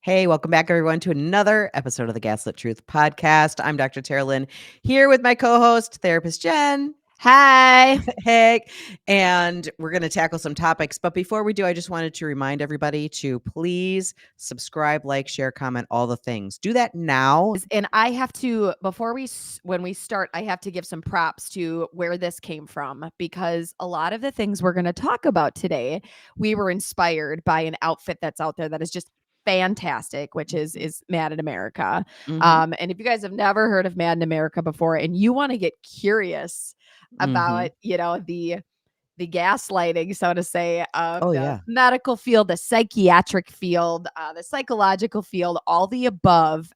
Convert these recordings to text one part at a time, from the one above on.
Hey, welcome back, everyone, to another episode of the Gaslit Truth podcast. I'm Dr. Teralyn, here with my co-host, therapist Jen. Hi. Hey, and we're going to tackle some topics. But before we do, I just wanted to remind everybody to please subscribe, like, share, comment, all the things. Do that now. And I have to, when we start, I have to give some props to where this came from, because a lot of the things we're going to talk about today, we were inspired by an outfit that's out there that is just fantastic, which is Mad in America. And if you guys have never heard of Mad in America before and you want to get curious about, the gaslighting, so to say, of Oh, the yeah. medical field, the psychiatric field, the psychological field, all the above.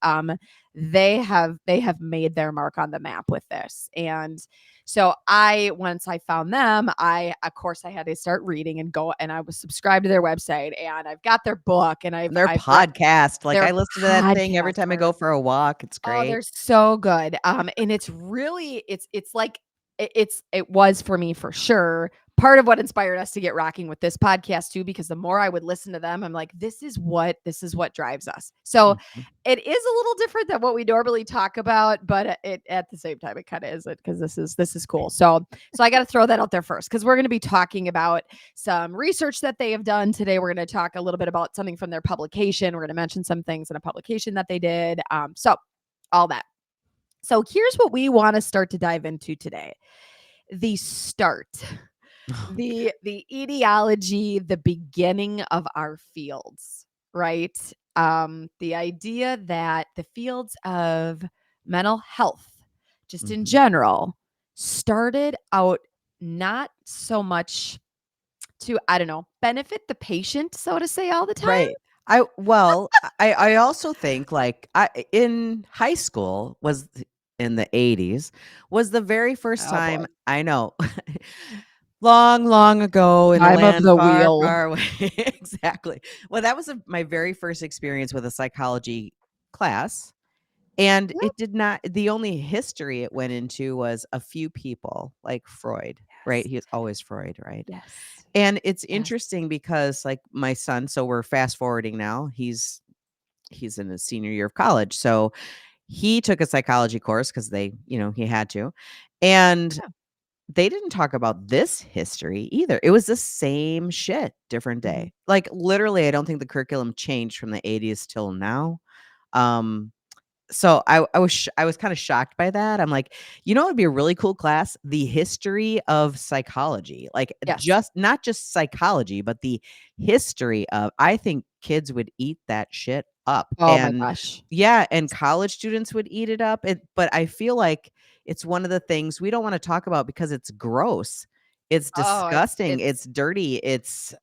They have made their mark on the map with this. And so once I found them, of course I had to start reading and I was subscribed to their website, and I've got their book, and Their I've read podcast. Like, their I listen to that thing every podcast. time I go for a walk. It's Oh, great. they're so good. And it's really, it's like, it was for me for sure part of what inspired us to get rocking with this podcast too, because the more I would listen to them, I'm like, this is what drives us. So Mhm. it is a little different than what we normally talk about, but it at the same time, it kind of isn't, because this is cool. So I got to throw that out there first, because we're going to be talking about some research that they have done today. We're going to talk a little bit about something from their publication. We're going to mention some things in a publication that they did. So all that. So here's what we want to start to dive into today. The start, the etiology, the beginning of our fields, right? The idea that the fields of mental health, just in general, started out not so much to, I don't know, benefit the patient, so to say, all the time. Right. I also think, like, in high school in the 80s was the very first Oh, boy. time, I know, long ago in a Time of land the far, wheel. far away. Exactly. Well, that was my very first experience with a psychology class. And Yep. it did not, the only history it went into was a few people, like Freud, right? Yes. He was always Freud, right? Yes. And it's Yes. interesting because, like, my son, so we're fast forwarding now. He's in his senior year of college. So he took a psychology course because he had to. And Yeah. they didn't talk about this history either. It was the same shit, different Mhm. day. Like, literally, I don't think the curriculum changed from the 80s till now. So I was kind of shocked by that. I'm like, it'd be a really cool class, the history of psychology. Like, Yes. not just psychology, but the history of, I think kids would eat that shit up. Oh my And gosh. yeah, and college students would eat it up. But I feel like it's one of the things we don't want to talk about because it's gross. It's Oh, disgusting. it's It's dirty. It's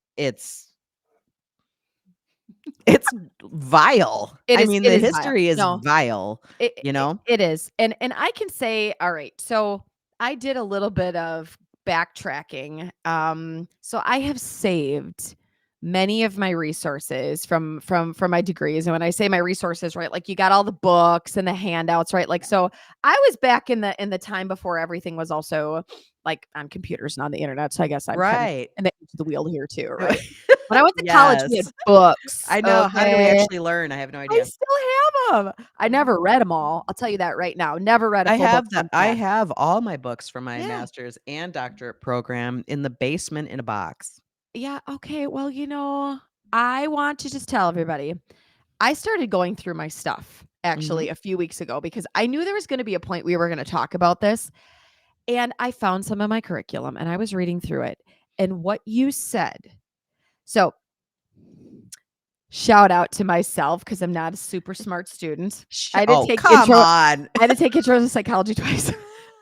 vile. it I is mean, it the is vile. history is No, vile, it you it know? it is. And I can say, all right, so I did a little bit of backtracking. So I have saved many of my resources from my degrees. And when I say my resources, right, like you got all the books and the handouts, right? Like, so I was back in the time before everything was also like on computers and on the internet. So I guess I'm kind of Right. in the wheel here too, right? When I went to college, we had Yes. books. I know. How did we Okay. actually learn? I have no I idea. still have them. I never read them all. I'll tell you that right now. Never read a full book front to I back. have all my books from my Yeah. master's and doctorate program in the basement in a box. Yeah. Okay. Well, I want to just tell everybody, I started going through my stuff Mhm. actually a few weeks ago, because I knew there was going to be a point we were going to talk about this. And I found some of my curriculum and I was reading through it. And what you said. So, shout out to myself, because I'm not a super smart student. I had to Oh, take come intro. on. I had to take intro to psychology twice.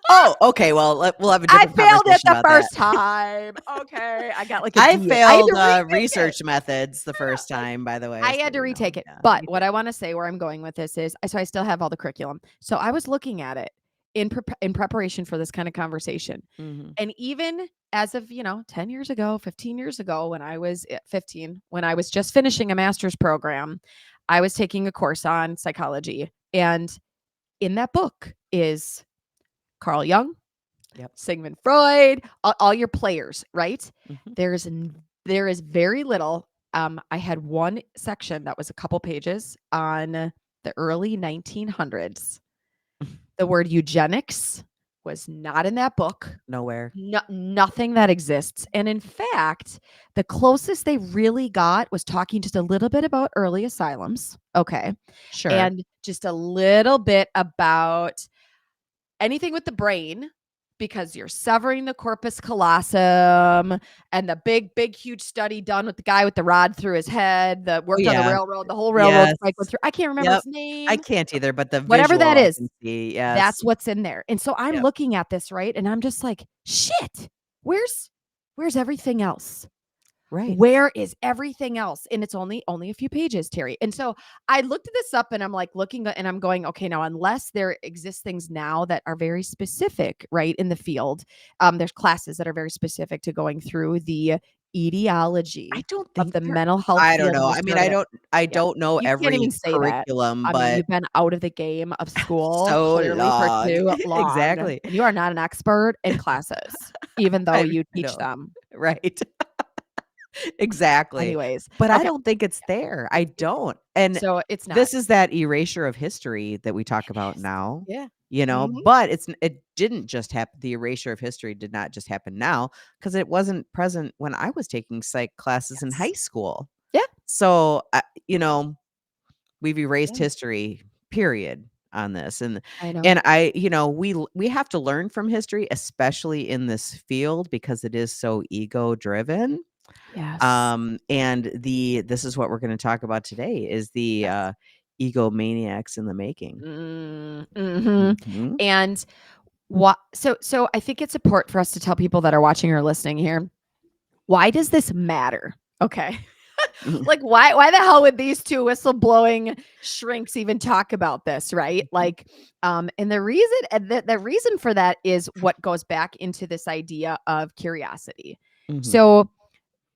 Oh, okay. Well, we'll have a I different failed it conversation the about that. first time. Okay. I got like a I D. I had failed to retake it. research methods the first Like, time, by the way. I So, had to retake it. yeah, But me what too. I want to say, where I'm going with this is, so I still have all the curriculum. So I was looking at it in preparation for this kind of conversation. Mhm. And even as of, 10 years ago, 15 years ago, when I was 15, when I was just finishing a master's program, I was taking a course on psychology. And in that book is Carl Jung, Yep. Sigmund Freud, all your players, right? Mhm. There is very little I had one section that was a couple pages on the early 1900s. The word eugenics was not in that book. Nowhere. Nothing that exists. And in fact, the closest they really got was talking just a little bit about early asylums. Okay. Sure. And just a little bit about anything with the brain, because you're severing the corpus callosum, and the big, huge study done with the guy with the rod through his head that Oh, worked on the yeah. railroad, the whole railroad Yes. strike went through. I can't remember Yep. his I name. can't either, but the Whatever visual that I is, can see. Yes. that's what's in there. And so I'm Yep. looking at this, right? And I'm just like, shit, where's everything else? Right. Where is everything else? And it's only a few pages, Terry. And so I looked this up, and I'm like looking and I'm going, okay, now unless there exist things now that are very specific, right, in the field, there's classes that are very specific to going through the I etiology don't of think the there mental health I don't field, and know. we I mean, started it. I Yeah. don't know You can't even every say that. curriculum, I mean, but you've been out of the game of school so clearly for long. too long, Exactly. and you are not an expert in classes, even though I you teach know. them. Right. Exactly. Anyways, But I okay. don't think it's there. I don't. And So it's not. this is that erasure of history that we talk about Yes. now, Yeah. Mhm. but it didn't just happen. The erasure of history did not just happen now because it wasn't present when I was taking psych classes in high Yes. school. Yeah. So, we've erased Yeah. history, period, on this. I know. And we have to learn from history, especially in this field because it is so ego driven. Yes. And this is what we're going to talk about today is the Yes. egomaniacs in the making. Mhm. Mhm. And what so I think it's important for us to tell people that are watching or listening here, why does this matter? Okay. Like, why the hell would these two whistleblowing shrinks even talk about this, right? Like, and the reason for that is what goes back into this idea of curiosity. Mhm. So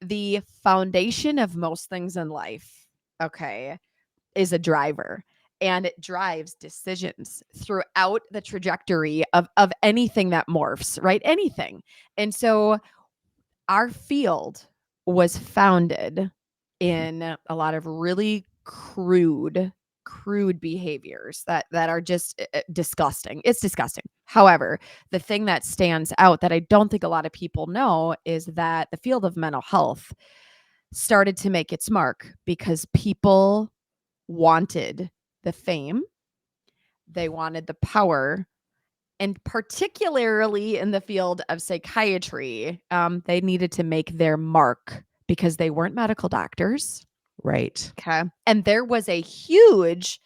the foundation of most things in life, okay, is a driver, and it drives decisions throughout the trajectory of anything that morphs, right? Anything. And so our field was founded in a lot of really crude behaviors that are just disgusting. It's disgusting. However, the thing that stands out that I don't think a lot of people know is that the field of mental health started to make its mark because people wanted the fame, they wanted the power, and particularly in the field of psychiatry, they needed to make their mark because they weren't medical doctors. Right. Okay. And there was a huge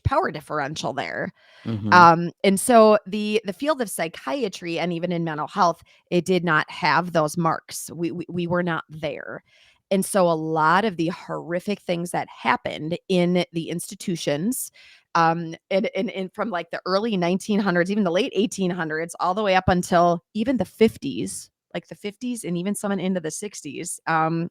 power differential there. Mhm. And so the field of psychiatry and even in mental health, it did not have those marks. We were not there. And so a lot of the horrific things that happened in the institutions, and from like the early 1900s, even the late 1800s, all the way up until even the 50s, like the 50s and even some into the 60s,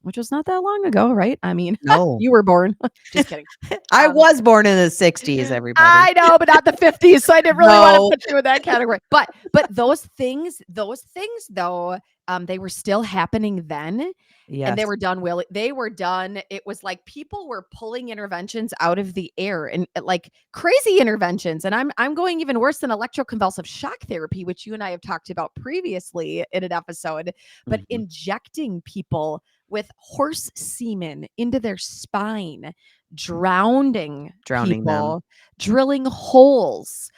which was not that long ago, right? I mean, No. you were born. Just kidding. I Um, was born in the '60s, everybody. I know, but not the 50s, so I didn't really wanna No. put you in that category. But those things though, they were still happening then, and Yes. they were done. It was like people were pulling interventions out of the air, and like crazy interventions. And I'm going even worse than electroconvulsive shock therapy, which you and I have talked about previously in an episode, but Mhm. injecting people with horse semen into their spine, drowning Drowning them. people, drilling holes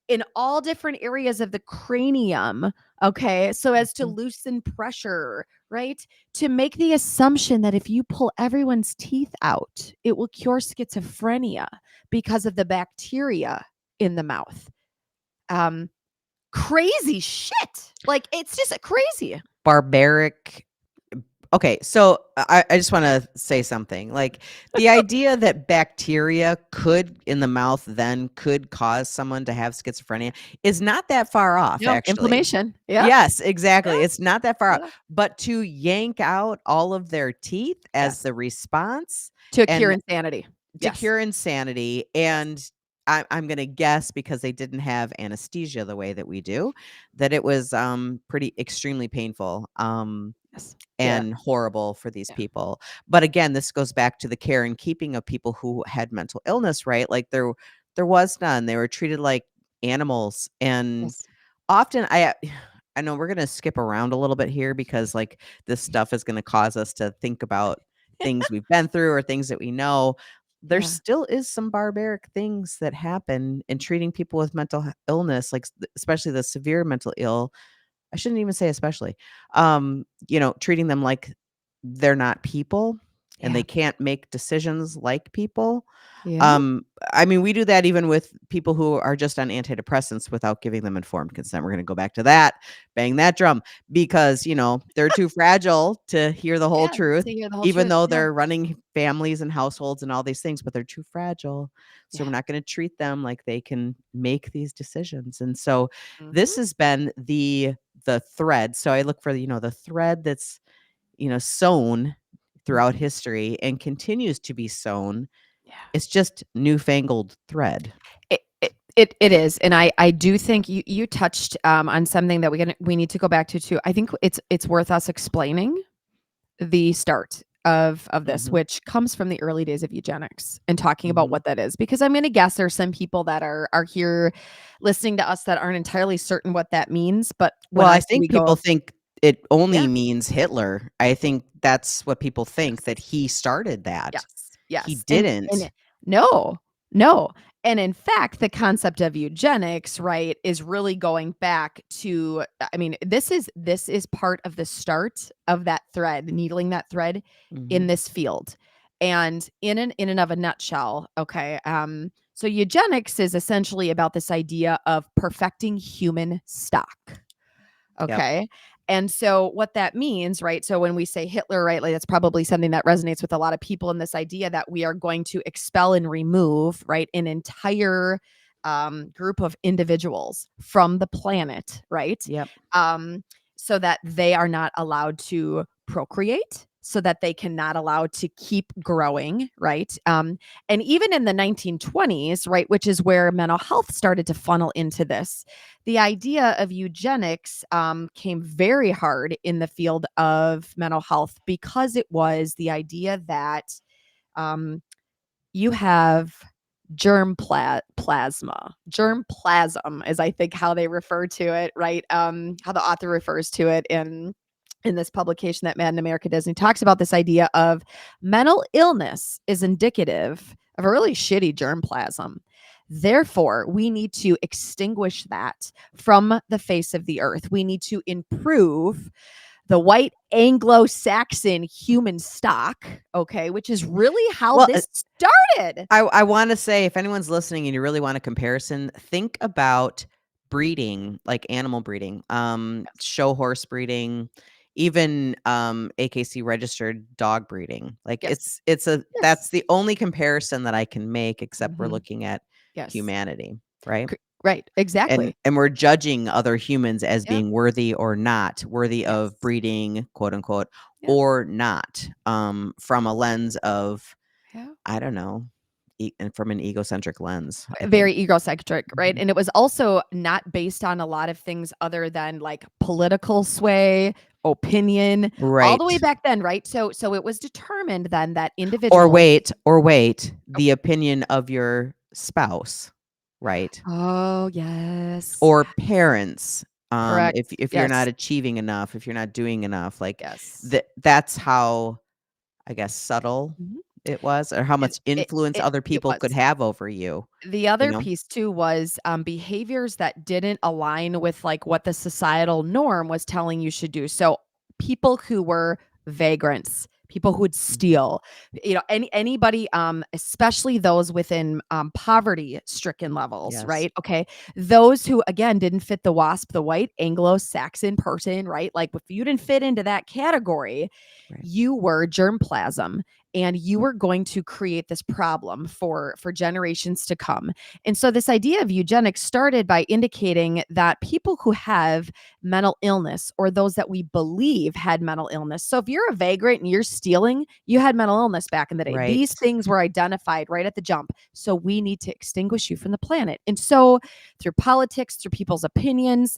in all different areas of the cranium, okay, so as to Mhm. loosen pressure, right? To make the assumption that if you pull everyone's teeth out, it will cure schizophrenia because of the bacteria in the mouth. Um, Crazy shit. Like, it's just crazy. Barbaric. Okay, so I just wanna say something, like, the idea that bacteria could in the mouth then could cause someone to have schizophrenia is not that far off, No, actually. inflammation. Yeah, Yes, yeah, exactly, it's not that far off, yeah. but to yank out all of their teeth as Yes. the response To cure and insanity. to Yes. cure insanity, Yes. and I'm gonna guess because they didn't have anesthesia the way that we do, that it was, pretty extremely painful, Yes. Yeah. and horrible for these Yeah. people. But again, this goes back to the care and keeping of people who had mental illness, right? Like there was none. They were treated like animals. And Yes. often I know we're going to skip around a little bit here because like this stuff is going to cause us to think about things we've been through or things that we know. There Yeah. still is some barbaric things that happen in treating people with mental illness, like especially the severe mental ill. I shouldn't even say especially. Treating them like they're not people and they Yeah. can't make decisions like people. Yeah. Um, I mean, we do that even with people who are just on antidepressants without giving them informed consent. We're going to go back to that, bang that drum, because, they're too fragile to hear the whole Yeah. truth, To hear the whole even truth. though Yeah. they're running families and households and all these things, but they're too fragile. So Yeah. we're not going to treat them like they can make these decisions. And so Mhm. this has been the thread. So I look for, the thread that's, sewn throughout Mhm. history and continues to be sewn. Yeah. It's just newfangled thread. It is, and I do think you touched on something that we need to go back to too. I think it's worth us explaining the start of this, Mhm, which comes from the early days of eugenics and talking about mhm. what that is. Because I'm going to guess there's some people that are here listening to us that aren't entirely certain what that means. But when Well, I I say we think people go, think it only yeah, means Hitler. I think that's what people think, yes. that he started that. Yes, He yes, and didn't. no, no, and in fact, the concept of eugenics, right, is really going back to I mean, this is part of the start of that thread, needling that thread in Mhm. this field, and in and of a nutshell, okay, so eugenics is essentially about this idea of perfecting human stock. Yep. Okay. And so what that means, right? So when we say Hitler, right, like that's probably something that resonates with a lot of people in this idea that we are going to expel and remove, right, an entire group of individuals from the planet, right? Yep. Um, so that they are not allowed to procreate, so that they cannot allowed to keep growing, right? And even in the 1920s, right, which is where mental health started to funnel into this, the idea of eugenics came very hard in the field of mental health because it was the idea that um, you have germ plasm is I think how they refer to it, right? How the author refers to it in this publication that Mad in America does. And he talks about this idea of mental illness is indicative of a really shitty germplasm. Therefore, we need to extinguish that from the face of the earth. We need to improve the white Anglo-Saxon human stock, okay, which is really how Well, this started. I wanna say if anyone's listening and you really want a comparison, think about breeding, like animal breeding, show horse breeding, even, AKC registered dog breeding. Like, Yes. that's Yes. the only comparison that I can make except we're Mhm. looking at Yes. humanity, right? Right. And Exactly. we're judging other humans as Yeah. being worthy or not worthy of Yes. breeding, quote, unquote, Yeah. or not, from a lens of, Yeah. I don't know, and from an egocentric lens, I think. Very egocentric, right? Mhm. And it was also not based on a lot of things other than like political sway, opinion, all the way Right. back then, right? So it was determined then that Or individuals. wait, Oh, the opinion of your spouse, right? oh yes. Or parents, Correct. if you're not Yes. achieving enough, if you're not doing enough, like, Yes. that's how, I guess, subtle Mhm. it was, or how And much influence other it people could was. have over you, The you other know? piece too was, behaviors that didn't align with, like, what the societal norm was telling you should do. So, people who were vagrants, people who would Mhm. steal, anybody, especially those within, poverty-stricken levels, Yes. right? Okay? Those who, again, didn't fit the WASP, the white Anglo-Saxon person, right? Like, if you didn't fit into that category, Right. you were germplasm and you were going to create this problem for generations to come. And so this idea of eugenics started by indicating that people who have mental illness or those that we believe had mental illness. So if you're a vagrant and you're stealing, you had mental illness back in the day. These Right. things were identified right at the jump. So we need to extinguish you from the planet. And so through politics, through people's opinions,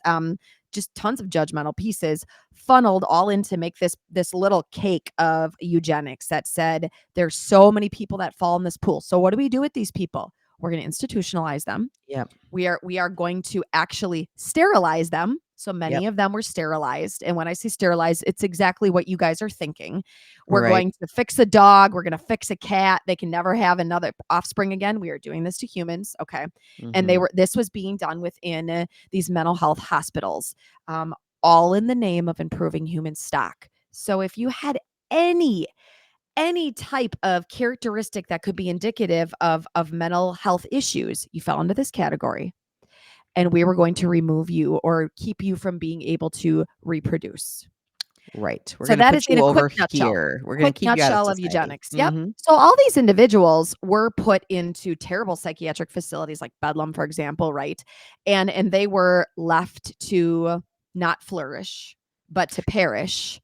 just tons of judgmental pieces funneled all in to make this little cake of eugenics that said there's so many people that fall in this pool. So what do we do with these people? We're going to institutionalize them. Yep. We are going to actually sterilize them. So many Yep. of them were sterilized. And when I say sterilized, it's exactly what you guys are thinking. We're Right. going to fix a dog. We're going to fix a cat. They can never have another offspring again. We are doing this to humans. Okay. And Mhm. this was being done within these mental health hospitals, all in the name of improving human stock. So if you had any type of characteristic that could be indicative of mental health issues, you fell into this category, and we were going to remove you or keep you from being able to reproduce. Right. We're So gonna that put is in you a quick over nutshell. here. We're gonna Quick keep you out of nutshell of society. eugenics. Yep. Mhm. So all these individuals were put into terrible psychiatric facilities like Bedlam, for example, right? And they were left to not flourish, but to perish.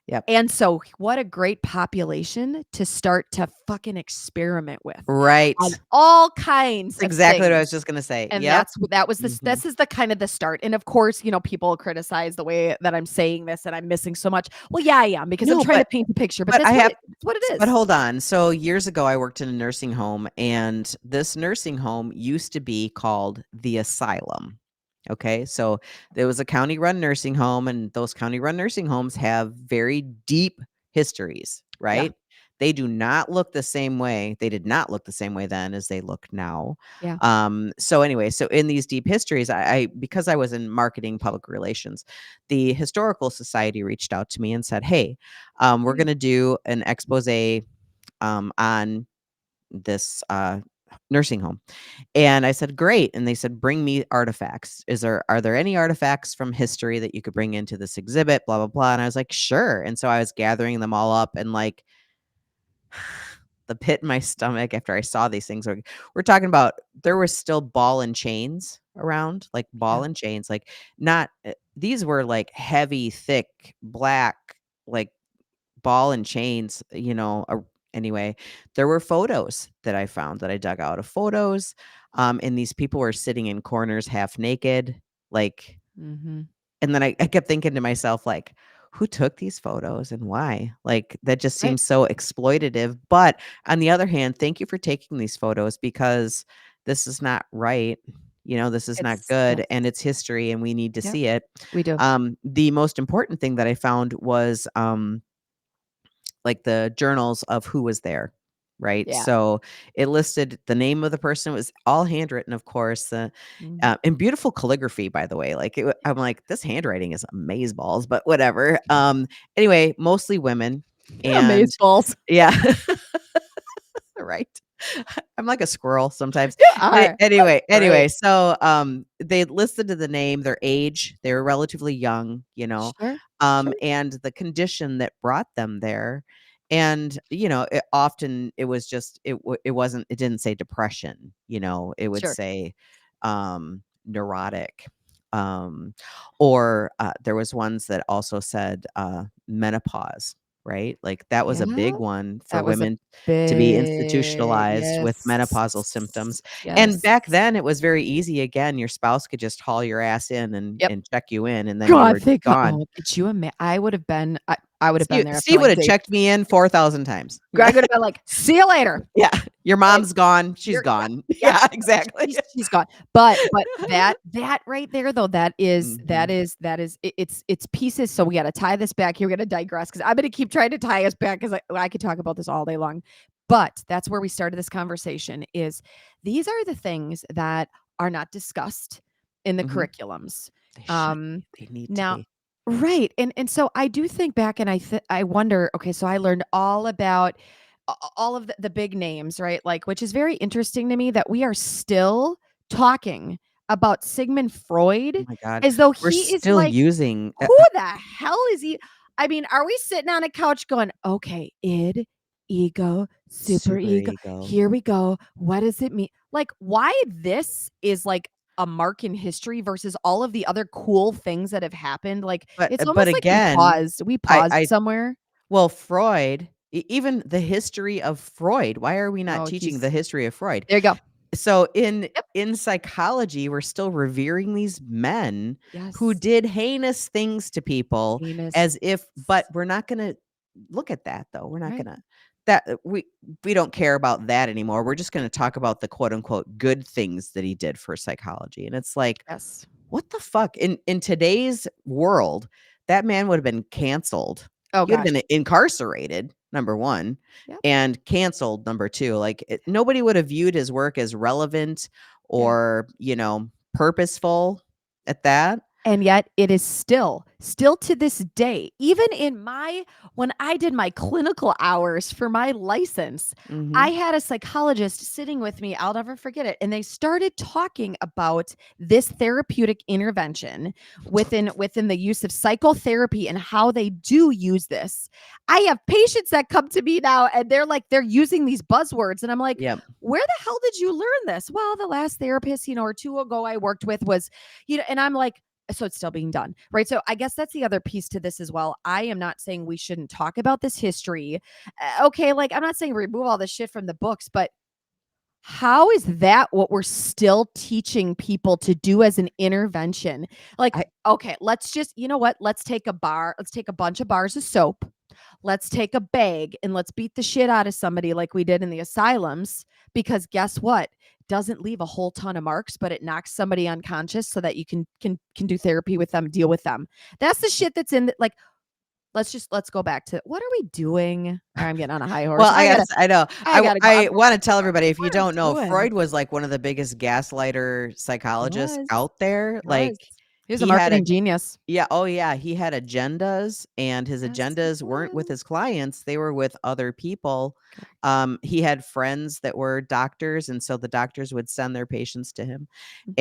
Yep. And so what a great population to start to fucking experiment with on Right. all kinds That's of exactly what I was things. just gonna say. And Yep. that was Mhm. this is the kind of the start. And of course, people criticize the way that I'm saying this and I'm missing so much. Well, yeah, I am, because I'm No, trying to paint the picture, but but I have that's what it but is. hold on. So years ago, I worked in a nursing home, and this nursing home used to be called the asylum. Okay, so there was a county-run nursing home, and those county-run nursing homes have very deep histories, Yeah. right? They do not look the same way. They did not look the same way then as they look now. Yeah. So anyway, so in these deep histories, I because I was in marketing public relations, the historical society reached out to me and said, "Hey, we're Okay. going to do an expose on this nursing home." And I said, "Great." And they said, "Bring me artifacts. Are there any artifacts from history that you could bring into this exhibit, blah blah blah." And I was like, "Sure." And so I was gathering them all up, and like the pit in my stomach after I saw these things. We're talking about, there was still ball and chains around, like ball Yeah. and chains, like not these were like heavy, thick, black, like ball and chains, anyway, there were photos that I found, that I dug out of photos. And these people were sitting in corners half naked, like, Mm-hmm. and then I kept thinking to myself, like, who took these photos and why? Like, that just Right. seems so exploitative. But on the other hand, thank you for taking these photos, because this is not right. This is not Yes. good, and it's history, and we need to Yep. see it. We do. The most important thing that I found was like the journals of who was there, right? Yeah. So it listed the name of the person. It was all handwritten, of course, Mhm. and beautiful calligraphy, by the way. Like I'm like, this handwriting is amazeballs, but whatever. Anyway, mostly women, and Amazeballs. yeah, right. I'm like a squirrel sometimes. You are. That's Anyway, great. so they listed to the name, their age, they were relatively young, Sure. Sure. and the condition that brought them there. And it was just it didn't say depression, it would Sure. say neurotic, um or there was ones that also said menopause, right? Like that was a Yeah. big one for That was a women, to be big institutionalized with yes. menopausal symptoms. And Yes. back then, it was very easy. Again, your spouse could just haul your ass in and Yep. and check you in, and then you God, were thank God. gone. Oh, could you I would have been I would have been there after Steve like would have day checked me in 4,000 times. Greg would have been like, "See you later." Yeah. Your Like, mom's gone. She's you're yeah, gone. yep. Yeah, exactly. She's gone. But that right there though, that is that Mhm. is that is it's pieces. So we got to tie this back here. We're gonna digress because I'm gonna keep trying to tie us back because I could talk about this all day long. But that's where we started this conversation. Is these are the things that are not discussed in the Mhm. curriculums. They should Um, be. They need to now, be. right, and so I do think back, and I wonder. Okay, so I learned all about all of the big names, right? Like, which is very interesting to me that we are still talking about Sigmund Freud Oh my god. as though We're he is still like, using who the hell is he? I mean, are we sitting on a couch going, okay, id, ego, super super ego, ego. here we go. What does it mean? Like, why this is like a mark in history versus all of the other cool things that have happened? Like, it's But almost like we again, paused. We I paused I somewhere. well, Freud, even the history of Freud, why are we not Oh, teaching the he's history of Freud? there you go. So in Yep. in psychology, we're still revering these men who Yes. did heinous things to people Heinous. as if, but we're not going to look at that though. We're not Right. going to that we don't care about that anymore. We're just going to talk about the quote unquote good things that he did for psychology. And it's like, Yes. what the fuck? In today's world, that man would have been canceled. Oh He would have gosh. been incarcerated, number 1, Yep. and canceled, number 2. Like, nobody would have viewed his work as relevant Yeah. or, purposeful at that. And yet it is still to this day, even in when I did my clinical hours for my license, I Mhm. had a psychologist sitting with me. I'll never forget it. And they started talking about this therapeutic intervention within the use of psychotherapy and how they do use this. I have patients that come to me now and they're using these buzzwords. And I'm like, Yep. where the hell did you learn this? Well, the last therapist, or 2 ago I worked with was, and I'm like, so it's still being done, right? So I guess that's the other piece to this as well. I am not saying we shouldn't talk about this history. Okay, like I'm not saying remove all this shit from the books, but how is that what we're still teaching people to do as an intervention? Like, I okay, let's just, you know what? Let's take a bunch of bars of soap. Let's take a bag and let's beat the shit out of somebody like we did in the asylums, because guess what? Doesn't leave a whole ton of marks, but it knocks somebody unconscious so that you can do therapy with them, deal with them. That's the shit that's in like let's go back to what are we doing? I'm getting on a high horse. Well, I know. I gotta go. I wanna tell everybody, if you What are we don't know, doing? Freud was, like, one of the biggest gaslighter He psychologists was. out there. He was. Like, He was a he had a marketing genius. yeah, oh, yeah, he had agendas, and his Yes, he agendas weren't with was. his clients, they were with other people. Correct. He had friends that were doctors, and so the doctors would send their patients to him, Mhm.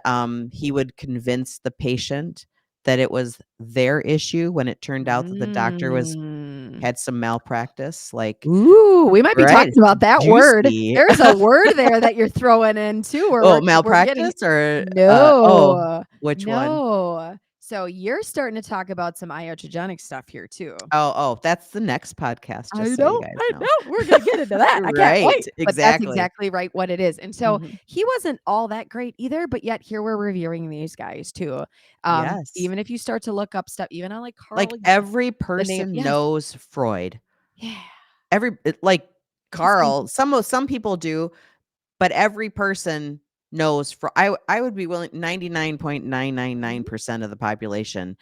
and, he would convince the patient that it was their issue when it turned out that the doctor Mm. had some malpractice, like, Ooh, we might be right, talking it's about that word. juicy. There's a word there that you're throwing in too, where Oh, we're getting malpractice or, no, which one? no. So you're starting to talk about some iatrogenic stuff here too. That's the next podcast, just I so you know, guys I know. know. We're gonna get into that. I can't Right, wait. But that's exactly. exactly right what it is. And so Mhm. he wasn't all that great either, but yet here we're reviewing these guys too. Yes. Even if you start to look up stuff, even on like Carl Like, Jung, every the name, person yes, knows Freud. yeah. Like, He's Carl, some people do, but every person knows I would be willing, Mhm, 99.999% of the population,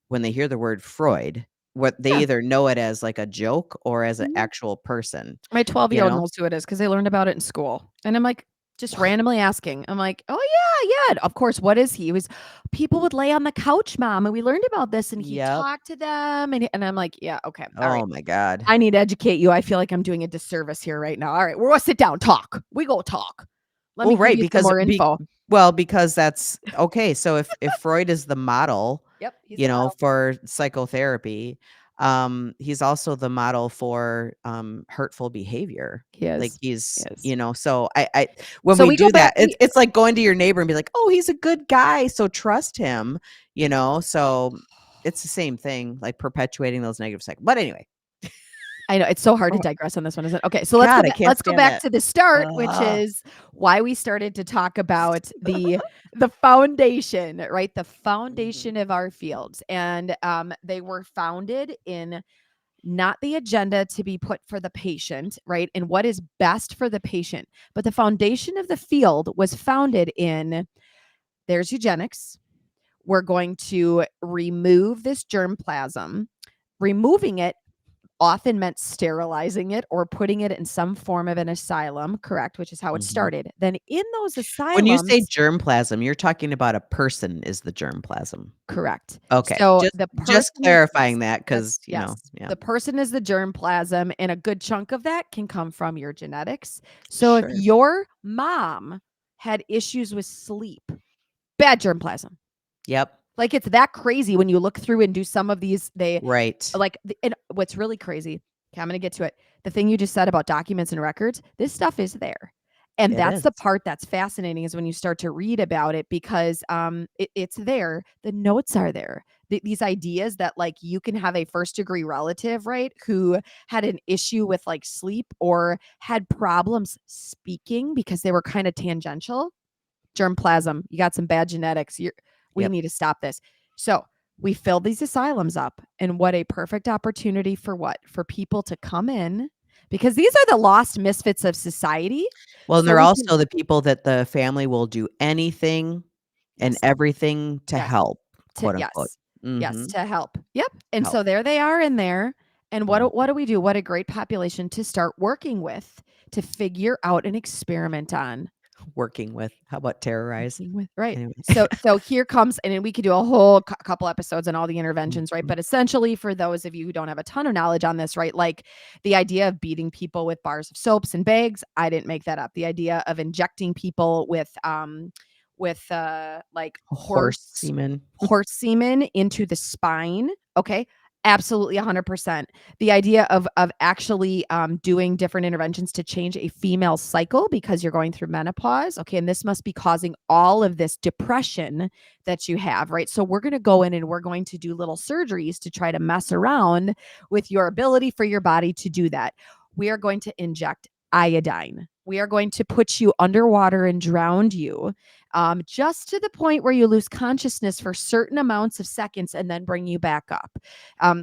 when they hear the word Freud, what they yeah. either know it as, like, a joke or as an Mhm. actual person, My you 12-year-old know? knows who it is because they learned about it in school. And I'm like, just randomly asking. I'm like, "Oh, yeah, yeah." Of course, what is he? He was people would lay on the couch, mom, and we learned about this, and he Yep. talked to them, and I'm like, "Yeah, okay, all right. Oh my god. I need to educate you. I feel like I'm doing a disservice here right now. All right, we're gonna sit down, talk. We go talk. Let me Well, give right, you some because more info." because that's okay, so if Freud is the model, Yep, he's the model. for psychotherapy, he's also the model for, hurtful behavior. He Like, is. He he's is. so I when So we we go do back that, it's like going to your neighbor and be like, "Oh, he's a good guy, so trust him," So it's the same thing, like perpetuating those negative cycles. But anyway. I know it's so hard to Oh, digress on this one, isn't it? Okay, so let's go God, I back. can't Let's go stand back it. to the start, which Ugh. is why we started to talk about the foundation, right? The Mhm. foundation of our fields, and they were founded in not the agenda to be put for the patient, right? And what is best for the patient, but the foundation of the field was founded in there's eugenics. We're going to remove this germplasm. Removing it often meant sterilizing it or putting it in some form of an asylum, correct? Which is how it Mhm. started. Then in those When you say asylums, germplasm, you're talking about a person is the germplasm. correct. Okay, So just the just person, clarifying yes, that because yes. yeah. The person is the germplasm, and a good chunk of that can come from your genetics. So if Sure. your mom had issues with sleep, bad germplasm. Yep. Like it's that crazy when you look through and do some of these, they Right. like, and what's really crazy, okay, I'm gonna get to it. The thing you just said about documents and records, this stuff is there. And It that's is. the part that's fascinating is when you start to read about it because it's there. The notes are there. These ideas that like you can have a first degree relative, right, who had an issue with like sleep or had problems speaking because they were kind of tangential. germplasm. You got some bad genetics. We Yep. need to stop this. So we fill these asylums up. And what a perfect opportunity for what? For people to come in, because these are the lost misfits of society. Well, and So they're we can, also the people that the family will do anything and yes, everything to yes, help, to, quote unquote. yes, yes, Mhm. to help. Yep. And Help. so there they are in there. And Mhm. what do we do? What a great population to start working with, to figure out and experiment on. Working with. How about terrorize? Working with, right. Anyway. So here comes, and then we could do a whole couple episodes on all the interventions, right? Mhm. But essentially, for those of you who don't have a ton of knowledge on this, right, like the idea of beating people with bars of soaps and bags, I didn't make that up. The idea of injecting people with like Horse semen. horse semen into the spine. Okay. Absolutely 100%. The idea of actually doing different interventions to change a female cycle because you're going through menopause. Okay. And this must be causing all of this depression that you have, right? So we're going to go in and we're going to do little surgeries to try to mess around with your ability for your body to do that. We are going to inject iodine. We are going to put you underwater and drown you, just to the point where you lose consciousness for certain amounts of seconds and then bring you back up.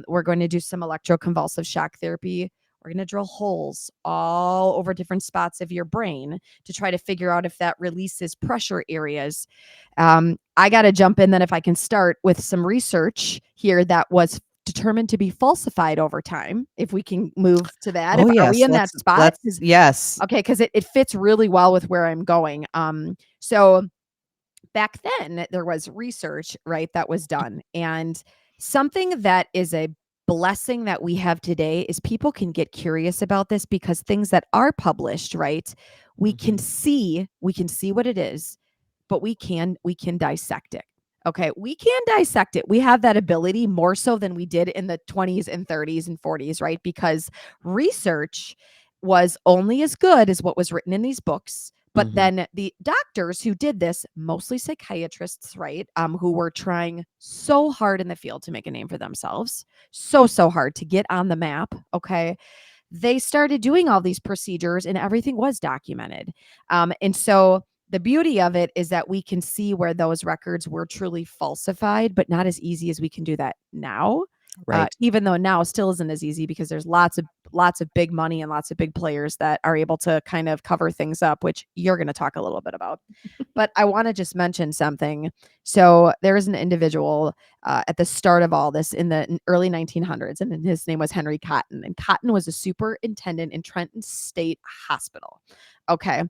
We're going to do some electroconvulsive shock therapy. We're going to drill holes all over different spots of your brain to try to figure out if that releases pressure areas. I got to jump in then, if I can start with some research here that was determined to be falsified over time. If we can move to that, Oh, if are we yes. in that spot? Let's yes. Okay, because it fits really well with where I'm going. So back then there was research, right, that was done. And something that is a blessing that we have today is people can get curious about this, because things that are published, right, Mhm. we can see what it is, but we can dissect it. Okay, we can dissect it. We have that ability more so than we did in the 20s and 30s and 40s, right? Because research was only as good as what was written in these books. But Mhm. then the doctors who did this, mostly psychiatrists, right, who were trying so hard in the field to make a name for themselves, so hard to get on the map. Okay, they started doing all these procedures and everything was documented. And so the beauty of it is that we can see where those records were truly falsified, but not as easy as we can do that now. Right. Even though now still isn't as easy, because there's lots of big money and lots of big players that are able to kind of cover things up, which you're going to talk a little bit about. But I want to just mention something. So there is an individual at the start of all this in the early 1900s, and his name was Henry Cotton. And Cotton was a superintendent in Trenton State Hospital. Okay.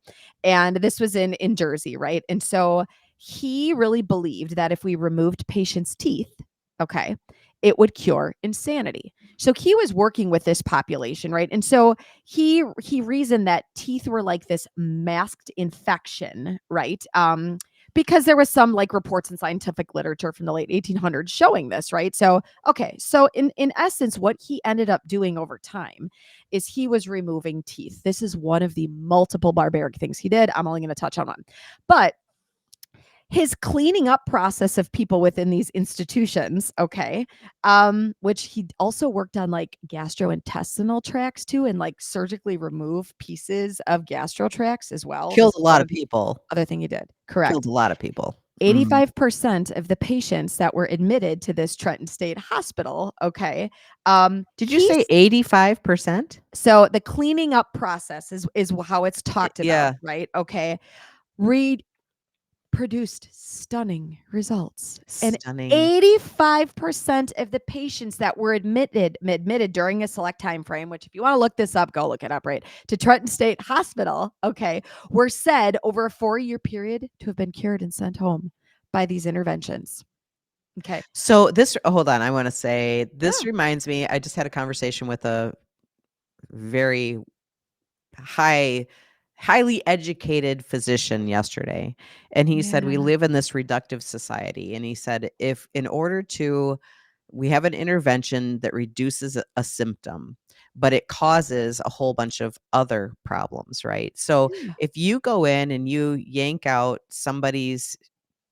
And this was in Jersey, right? And so he really believed that if we removed patients' teeth, okay, it would cure insanity. So he was working with this population, right? And so he reasoned that teeth were like this masked infection, right? Because there was some like reports in scientific literature from the late 1800s showing this, right? So okay, so in essence, what he ended up doing over time is he was removing teeth. This is one of the multiple barbaric things he did. I'm only going to touch on one, but his cleaning up process of people within these institutions, okay, which he also worked on like gastrointestinal tracts too, and like surgically remove pieces of gastro tracts as well. This Killed a is one lot of of the people. other thing he did. Killed Correct. a lot of people. Mm. 85% of the patients that were admitted to this Trenton State Hospital, okay, Did you say 85%? so the cleaning up process is how it's talked about, Yeah. right? Okay. Read produced stunning results. And Stunning. 85% of the patients that were admitted during a select time frame, which if you want to look this up, go look it up, right? To Trenton State Hospital, okay, were said over a 4-year period to have been cured and sent home by these interventions. Okay. So this hold on, I wanna say, this Yeah. reminds me, I just had a conversation with a very high highly educated physician yesterday, and he said, "We Yeah. live in this reductive society," and he said, "If in order to we have an intervention that reduces a symptom, but it causes a whole bunch of other problems," right? So, Yeah. if you go in and you yank out somebody's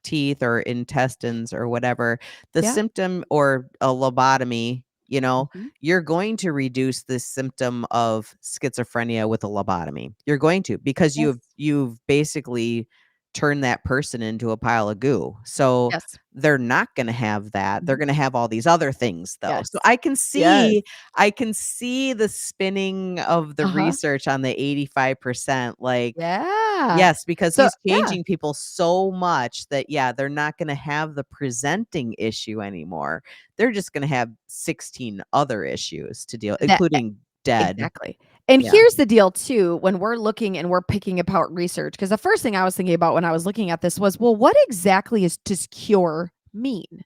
teeth or intestines or whatever, the Yeah. symptom or a lobotomy, Mhm. you're going to reduce the symptom of schizophrenia with a lobotomy. You're going to because Yes. you've basically turn that person into a pile of goo. So Yes. they're not going to have that. They're Mhm. going to have all these other things though. So Yes. Yes. I can see the spinning of the Uh-huh. research on the 85%. Like, Yeah. yes, because So he's yeah. changing people so much that, yeah, they're not going to have the presenting issue anymore. They're just going to have 16 other issues to deal, That including dead. exactly. And Yeah. here's the deal too, when we're looking and we're picking apart research, because the first thing I was thinking about when I was looking at this was, well, what exactly does cure mean?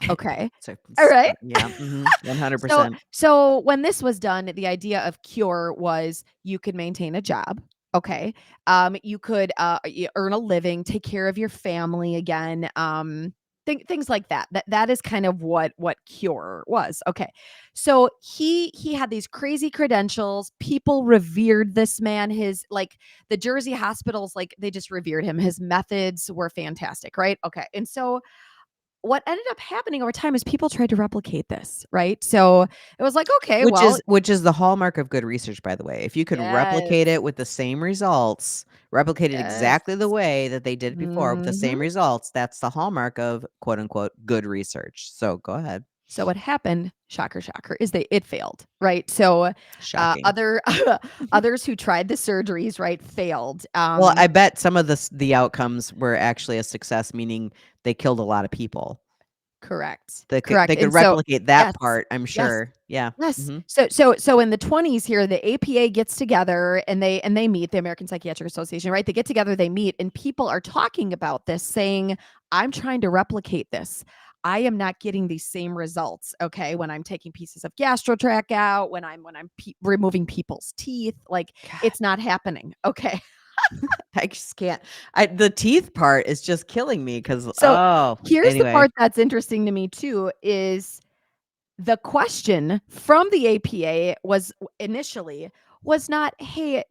Okay. So, All right. yeah, So 100%. so when this was done, the idea of cure was you could maintain a job. Okay. You could earn a living, take care of your family again. Things like that. That is kind of what cure was. Okay. So he had these crazy credentials. People revered this man. His like the Jersey hospitals, like they just revered him. His methods were fantastic, right? Okay. And so what ended up happening over time is people tried to replicate this, right? So it was like, okay, well, Which is the hallmark of good research, by the way. If you could replicate yes, it with the same results, replicate it yes. exactly the way that they did before with the same Mhm. results, that's the hallmark of quote unquote good research. So go ahead. So what happened, shocker, shocker, is it failed, right? So Shocking. other others who tried the surgeries, right, failed. Well, I bet some of the outcomes were actually a success, meaning they killed a lot of people. Correct, They correct. could And so, replicate that yes, part, I'm yes. sure. Yeah. Yes. Mhm. So in the 20s here, the APA gets together and they meet, the American Psychiatric Association, right? They get together, they meet, and people are talking about this, saying, I'm trying to replicate this. I am not getting these same results. Okay. When I'm taking pieces of gastrotract out, when I'm removing people's teeth, like God, it's not happening. Okay. I just can't. The teeth part is just killing me because So here's the anyway. part that's interesting to me too is the question from the APA was initially was not, "Hey,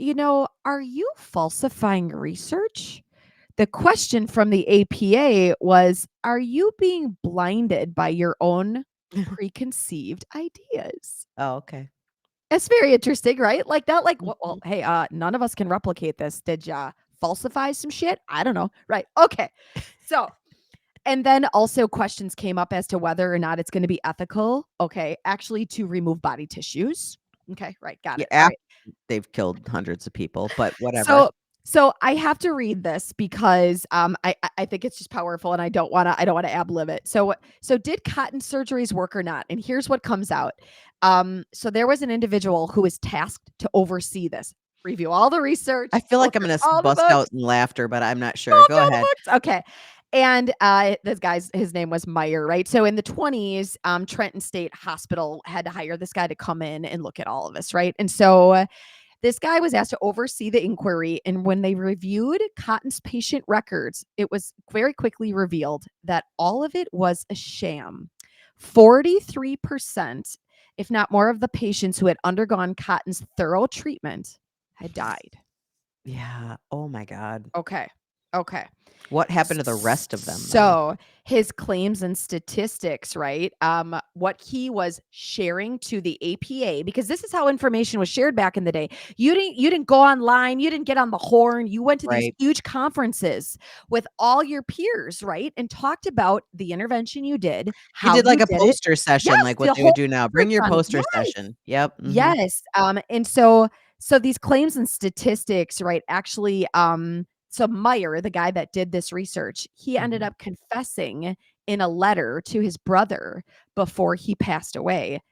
are you falsifying research?" The question from the APA was, "Are you being blinded by your own preconceived ideas?" Oh, okay. It's very interesting, right? Like that, like, well, Mhm. hey, none of us can replicate this. Did ya falsify some shit? I don't know. Right. Okay. So and then also questions came up as to whether or not it's gonna be ethical, okay, actually to remove body tissues. Okay, right, got Yeah, it, alright. they've killed hundreds of people, but whatever. So so I have to read this because, I think it's just powerful and I don't wanna ad-lib it. So did cotton surgeries work or not? And here's what comes out. So there was an individual who was tasked to oversee this, review all the I research, feel like look I'm at gonna all the bust out books. in laughter, but I'm not sure. Oh, Go no, the ahead. books. Okay. And this guy's his name was Meyer, right? So in the 20s, Trenton State Hospital had to hire this guy to come in and look at all of this, right? And so this guy was asked to oversee the inquiry. And when they reviewed Cotton's patient records, it was very quickly revealed that all of it was a sham. 43%, if not more, of the patients who had undergone Cotton's thorough treatment had died. Yeah. Oh my god. Okay. Okay. What happened to the rest of them, though? So his claims and statistics, right? What he was sharing to the APA, because this is how information was shared back in the day. You didn't go online, you didn't get on the horn, you went to these Right. huge conferences with all your peers, right? And talked about the intervention you did, You how did like you a did it. poster session, Yes, like the what they would whole do now. Bring research your on it. poster Yes. session. Yep. Mhm. Yes. And so these claims and statistics, right, actually, so Meyer, the guy that did this research, he ended Mhm. up confessing in a letter to his brother before he passed away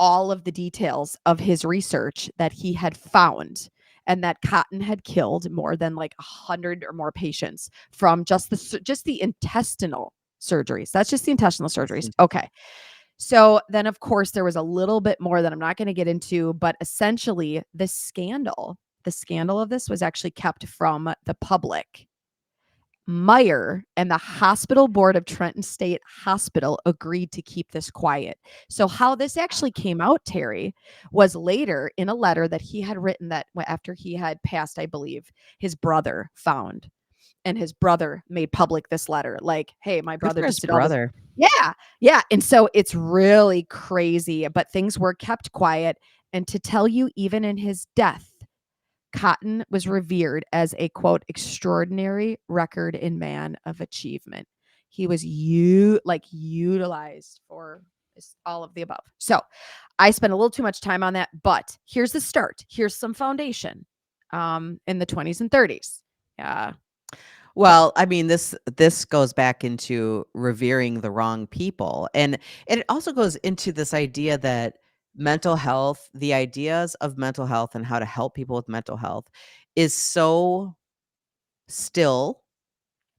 all of the details of his research that he had found and that cotton had killed more than like 100 or more patients from just the intestinal surgeries. That's just the intestinal That's surgeries. interesting. Okay. So then, of course, there was a little bit more that I'm not going to get into, but essentially, the scandal of this was actually kept from the public. Meyer and the hospital board of Trenton State Hospital agreed to keep this quiet. So, how this actually came out, Terry, was later in a letter that he had written that after he had passed, I believe, his brother found. And his brother made public this letter like, "Hey, my Good brother for his just did all this." brother. Yeah, yeah, and so it's really crazy, but things were kept quiet, and to tell you even in his death, Cotton was revered as a quote extraordinary record in man of achievement. He was utilized for all of the above. So I spent a little too much time on that, but here's the start. Here's some foundation in the 20s and 30s. Yeah. Well, I mean, this goes back into revering the wrong people, and it also goes into this idea that mental health, the ideas of mental health and how to help people with mental health is so still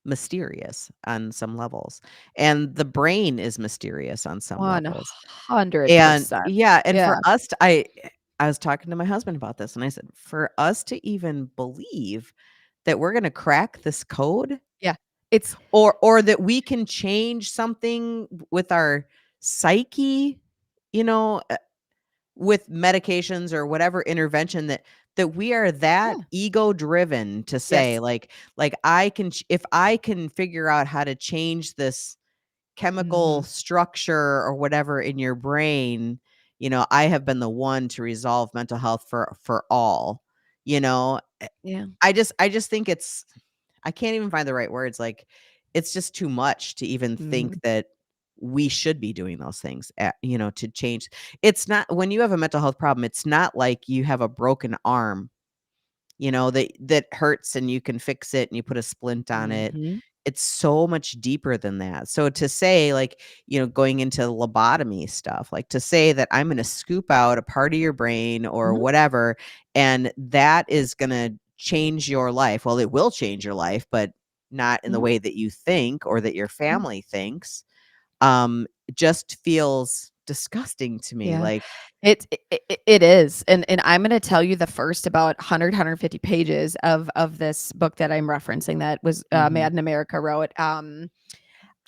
mysterious on some levels, and the brain is mysterious on some levels. And 100%. yeah, and Yeah. for us to I was talking to my husband about this, and I said, "For us to even believe that we're gonna crack this code, Yeah. It's or that we can change something with our psyche, you know, with medications or whatever intervention, that we are that yeah. ego driven to say, Yes. like, I can if I can figure out how to change this chemical Mhm. structure or whatever in your brain, I have been the one to resolve mental health for all, you know? Yeah. I just think I can't even find the right words, like, it's just too much to even think Mhm. that we should be doing those things to change. It's not when you have a mental health problem, it's not like you have a broken arm, that hurts and you can fix it and you put a splint on it. Mhm. It's so much deeper than that. So to say, like, going into lobotomy stuff, like to say that I'm going to scoop out a part of your brain or Mhm. whatever, and that is going to change your life. Well, it will change your life, but not in the Mhm. way that you think or that your Mhm. family thinks. Um, just feels disgusting to me. Yeah. Like, It is, and I'm gonna tell you the first about 150 pages of this book that I'm referencing that was, mhm. Mad in America wrote. Well,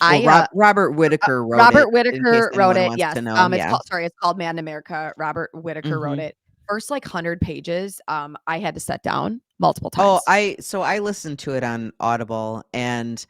I, Robert Whitaker wrote Robert it, in case Whitaker wrote anyone it, wants yes, to know. Yeah. it's called Mad in America. Robert Whitaker wrote Mhm. it. First, like, 100 pages, I had to sit down multiple Oh, times. I listened to it on Audible, and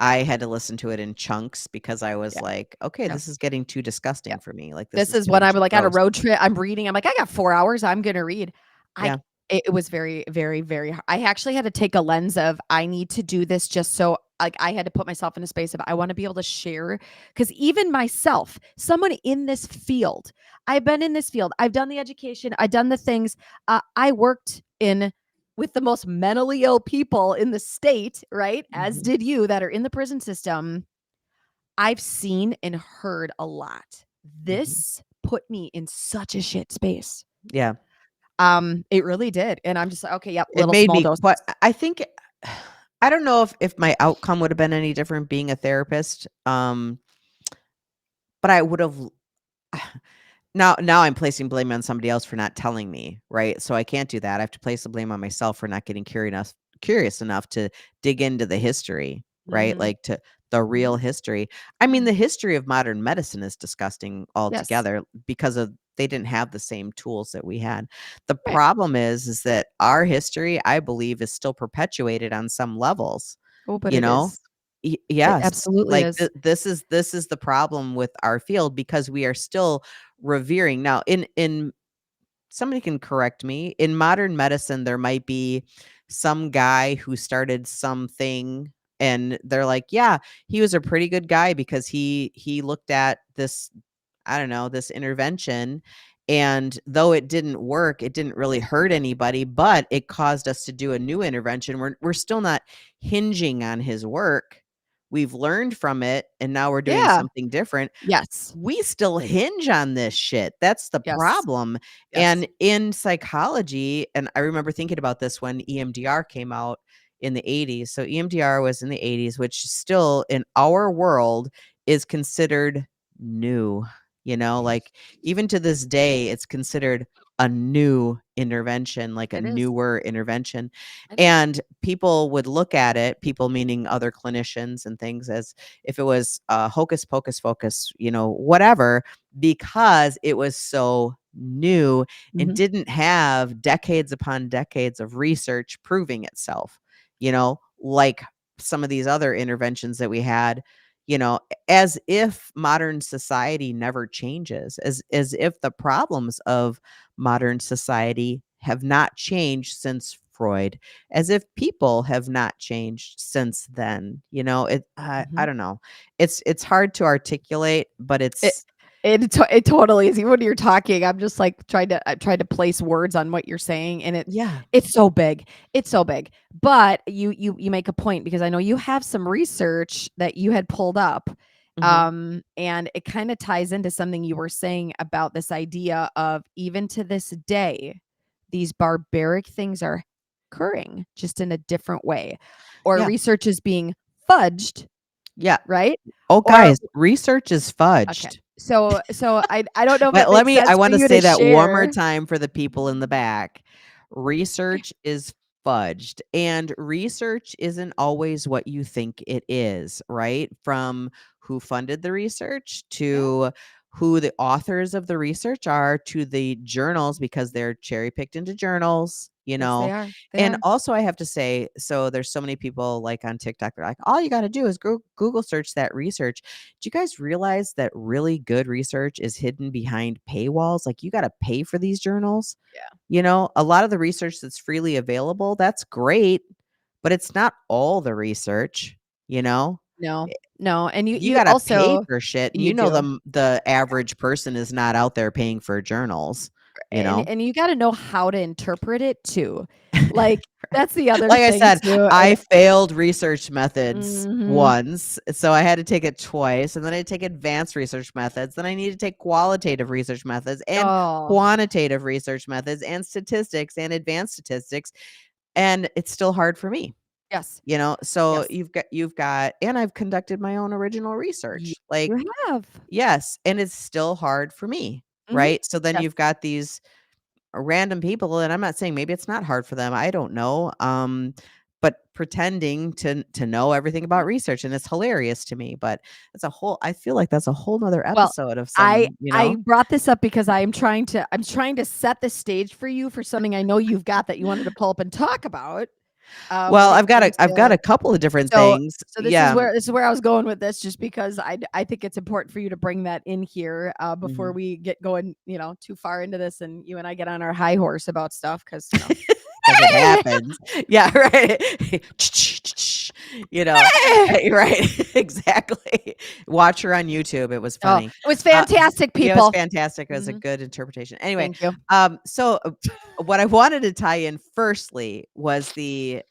I had to listen to it in chunks because I was Yeah, like, "Okay, yeah, this is getting too yeah. disgusting for me. Like, this This is is too when much I'm, like, on a gross." road trip, I'm reading, I'm like, "I got 4 hours, I'm gonna read." I Yeah. it was very, very, very har I actually had to take a lens of, I need to do this just so like, I had to put myself in a space of, I wanna be able to share, because even myself, someone in this field, I've been in this field, I've done the education, I've done the things, I worked in with the most mentally ill people in the state, right, as Mhm. did you that are in the prison system. I've seen and heard a lot. Mhm. This put me in such a shit space. Yeah. It really did, and I'm just like, "Okay, yep, It little made small me doses." quite I think I don't know if my outcome would have been any different being a therapist, but I would have now I'm placing blame on somebody else for not telling me, right? So I can't do that. I have to place the blame on myself for not getting curious enough to dig into the history, right? Mhm, Like, to the mhm, real history. I mean, yeah, the history of modern medicine is disgusting yes, altogether because of they didn't have the same tools that we had. The right. problem is that our history, I believe, is still perpetuated on some levels, Oh, but you it know? is. It Yes, absolutely like, is. this is the problem with our field because we are still revering. Now, in somebody can correct me, in modern medicine, there might be some guy who started something, and they're like, "Yeah, he was a pretty good guy because he looked at this, I don't know, this intervention, and though it didn't work, it didn't really hurt anybody, but it caused us to do a new intervention." We're still not hinging on his work. We've learned from it, and now we're doing Yeah. something different. Yes. We still hinge on this shit. That's the Yes. problem. Yes. And in psychology, and I remember thinking about this when EMDR came out in the 80s. So EMDR was in the 80s, which still in our world is considered new. Like, even to this day, it's considered a new intervention, like a It is. newer intervention. It is. And people would look at it, people meaning other clinicians and things, as if it was hocus pocus focus, whatever, because it was so new and Mhm. didn't have decades upon decades of research proving itself, like some of these other interventions that we had, as if modern society never changes, as if the problems of modern society have not changed since Freud, as if people have not changed since then. I Mhm. don't know. It's hard to articulate, but It it's it totally is. Even when you're talking, I'm just like trying to place words on what you're saying, and yeah. it's so big. It's so big. But you make a point because I know you have some research that you had pulled up, Mhm. and it kind of ties into something you were saying about this idea of even to this day, these barbaric things are occurring just in a different way, or Yeah. research is being fudged, Yeah. right? Oh, Or guys, research is okay. fudged. So I don't know if it Let makes me I sense for wanna you say to that one more share. time for the people in the back. Research is fudged, and research isn't always what you think it is, right? From who funded the research, Yeah. to who the authors of the research are, to the journals, because they're cherry picked into journals, you Yes, they know? are. They And are. also, I have to say, so there's so many people, like, on TikTok, they're like, "All you gotta do is Google search that research." Do you guys realize that really good research is hidden behind paywalls? Like, you gotta pay for these journals. Yeah. A lot of the research that's freely available, that's great, but it's not all the research, you know? No. No, and you You you gotta pay also for shit, and you do. the average person is not out there paying for journals, you know? And you gotta know how to interpret it too. Like, that's the other Like I thing said, too, and I failed research methods mhm. once, so I had to take it twice, and then I take advanced research methods, then I need to take qualitative research methods and Oh, quantitative research methods and statistics and advanced statistics, and it's still hard for me, yes. So Yes. you've got and I've conducted my own original Ye research, you like, have. yes, and it's still hard for me, Mhm. right? So then Yes. you've got these random people, and I'm not saying maybe it's not hard for them, I don't know, but pretending to know everything about research, and it's hilarious to me, but I feel like that's a whole 'nother Well, episode of I some, I brought this up because I'm trying to set the stage for you for something I know you've got that you wanted to pull up and talk about, well, when it came I've got to a couple of different so things. so Yeah. this is where I was going with this just because I think it's important for you to bring that in here, before Mhm. we get going, too far into this and you and I get on our high horse about stuff because 'Cause it happens. Yeah, right. You know, right, exactly. Watch her on YouTube, it was Oh, funny. it was Uh, fantastic, yeah, it was people. fantastic, it was a Mhm. good interpretation. Anyway, Thank you. what I wanted to tie in firstly was the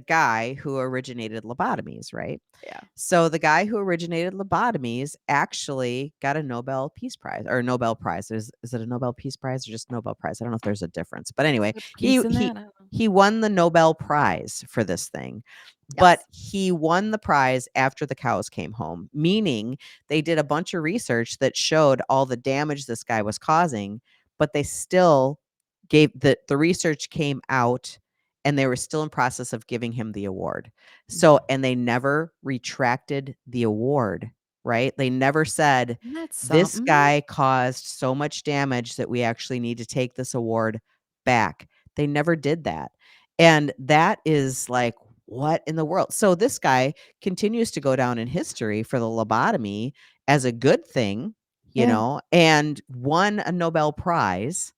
guy who originated lobotomies, right? Yeah. So the guy who originated lobotomies actually got a Nobel Peace Prize or Nobel Prize. Is it a Nobel Peace Prize or just Nobel Prize? I don't know if there's a difference. But anyway, Is there he peace in he that? I don't know. he won the Nobel Prize for this thing. But Yes. he won the prize after the cows came home, meaning they did a bunch of research that showed all the damage this guy was causing, but they still gave the research came out, and they were still in process of giving him the award. So, Mhm. and they never retracted the award, right? They never said, Isn't that "This something? guy caused so much damage that we actually need to take this award back." They never did that. And that is like, what in the world? So this guy continues to go down in history for the lobotomy as a good thing, Yeah. and won a Nobel Prize